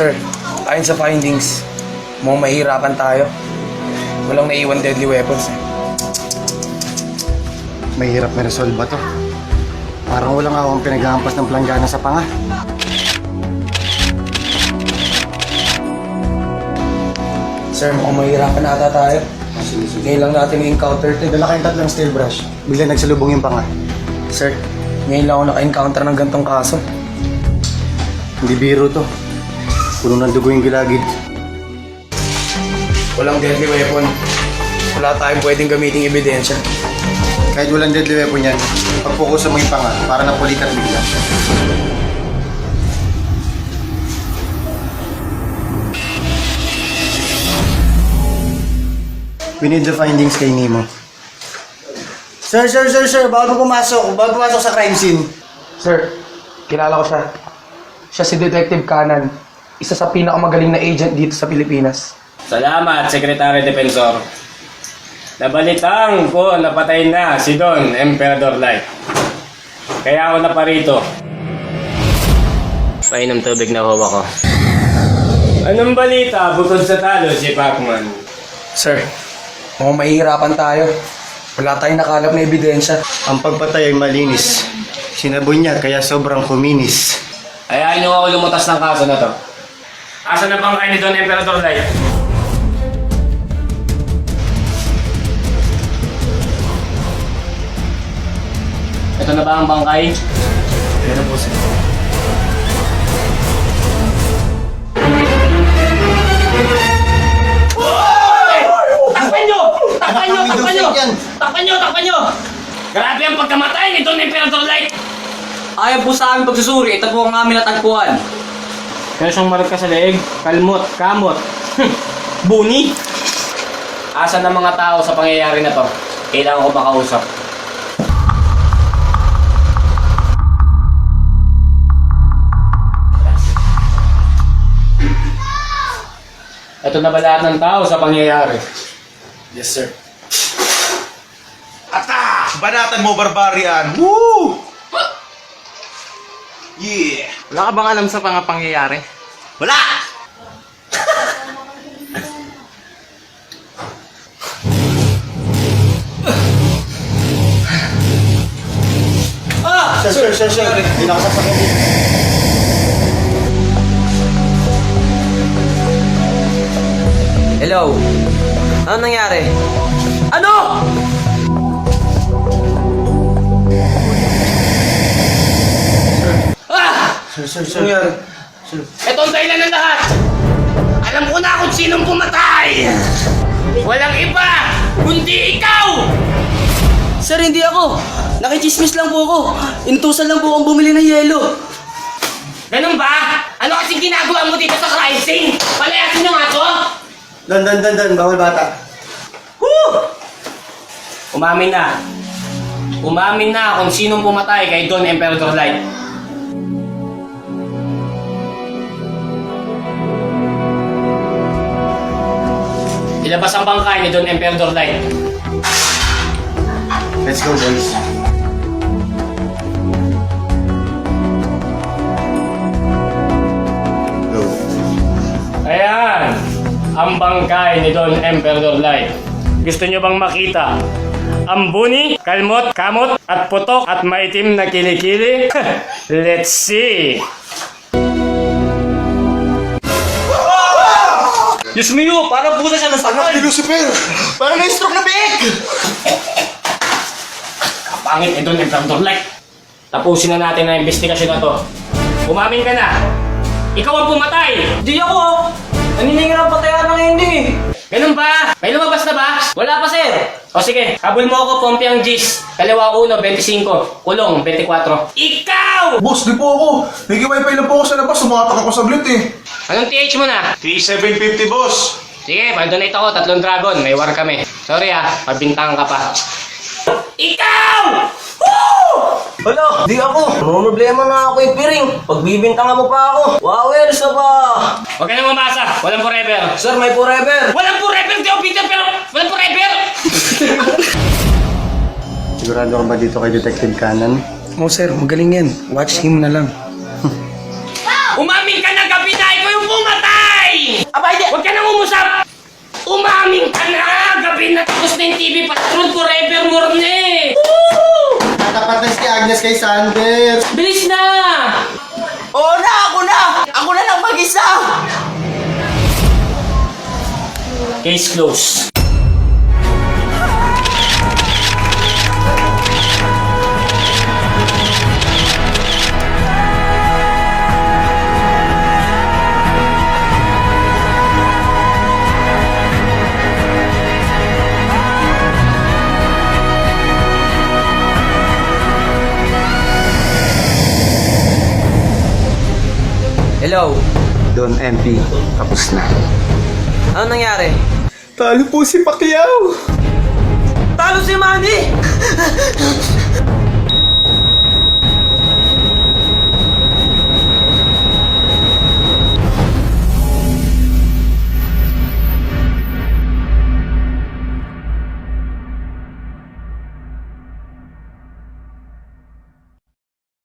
Sir, ayon sa findings, mukhang mahirapan tayo. Walang naiwan deadly weapons eh. Mahirap na resolve ba to? Parang walang akong pinaghahampas ng planggana sa panga. Sir, mukhang mahirapan na ata tayo. Ngayon lang natin i-encounter ito. Dala kayong tatlong steel brush. Bigla nagsalubong yung panga. Sir, ngayon lang ako naka-encounter ng gantong kaso. Hindi biro to. Puno ng dugo yung gilagid. Walang deadly weapon. Wala tayong pwedeng gamiting ebidensya. Kahit walang deadly weapon yan, pag-focus mo yung panga para napulikat bigla. We need the findings kay Nemo. Sir, bago pumasok sa crime scene. Sir, kilala ko siya. Siya si Detective Canan. Isa sa pinakamagaling na agent dito sa Pilipinas. Salamat, Secretary Defensor. Nabalitang ko napatay na si Don Emperador Light. Kaya ako naparito. Painom tubig na huwa ko. Anong balita bukod sa talo si Pacman? Sir, mukhang mahihirapan tayo. Wala tayong nakalap na ebidensya. Ang pagpatay ay malinis. Sinabon niya kaya sobrang kuminis. Hayaan niyo ako lumutas ng kaso na to. Asa na bang kayo ni Don Emperador Light? Ito na ba ang bangkay? Pero po, sir. Takpan nyo! Takpan nyo! May Takpan nyo! dosage yan. Takpan nyo! Takpan nyo! Grabe ang pagkamatay ni Don Emperador Light! Ayaw po sa aming pagsusuri, ito po ang aming natagpuan. Kaya siyang marag ka sa leeg, kalmot, kamot. Buni! Asa ng mga tao sa pangyayari na to? Kailangan ko makausap. Ito na ba lahat ng tao sa pangyayari? Yes, sir. Ata! Banatan mo, barbarian! Woo! Yeah! Wala ka bang alam sa mga pangyayari? Wala! Sir. Hindi nakasasakyan dito. Hello? Ano nangyari? Ano? Sir. Nangyari? Ito ang dahilan ng lahat! Alam ko na kung sinong pumatay! Walang iba, kundi ikaw! Sir, hindi ako. Nakichismis lang po ako. Intusan lang po akong bumili ng yelo. Ganun ba? Ano kasing ginagawa mo dito sa crime scene? Palayasin nyo nga to! Dan. Bawal bata. Woo! Umamin na. Umamin na kung sinong pumatay kay Don Emperador Light. Ilabas ang bangkay ni Don Emperador Light. Let's go, boys. Go. Ayan, ang bangkay ni Don Emperador Light. Gusto nyo bang makita ang buni, kalmot, kamot, at putok at maitim na kilikili? Let's see! Diyos mio, parang pusa siya ng sangal. Lucifer! Parang na-stroke na biig! Pangit ni Don Emperador Light. Tapusin na natin ang investigasyon na to. Umamin ka na. Ikaw ang pumatay. Di ako. Naniningirang patayan ng ending eh. Ganun ba? May lumabas na ba? Wala pa, sir. O sige, habol mo ako, Pompi ang G's. Kaliwa 1, 25. Kulong, 24. Ikaw! Boss, di po ako. Nag-wifi lang po ako sa labas. Sumatak ako saglit eh. Anong TH mo na? T750, boss. Sige, pag-donate ako, 3 dragon. May war kami. Sorry pabintangan ka pa. Ikaw! Woo! Hala, di ako. Mga problema na ako ipiring. Pagbibintangan mo pa ako. Wow, Elsa ba? Huwag ka nang mamasa. Walang forever. Sir, may forever. Walang forever, di ako Peter, pero walang forever! Sigurado ka ba dito kay Detective Canan? Oh, sir, magaling yan. Watch him na lang. Umamin ka na gabi na ikaw yung pumatay! umusap! Umaming ka na! Gabi na tapos na yung TV Patrol Forevermore na eh! Woo! Tatapat na si Agnes kay Sander. Bilis na! Oo na! Ako na! Ako na lang mag-isa! Case closed. Hello? Don MP, tapos na. Ano nangyari? Talo po si Pacquiao! Talo si Manny!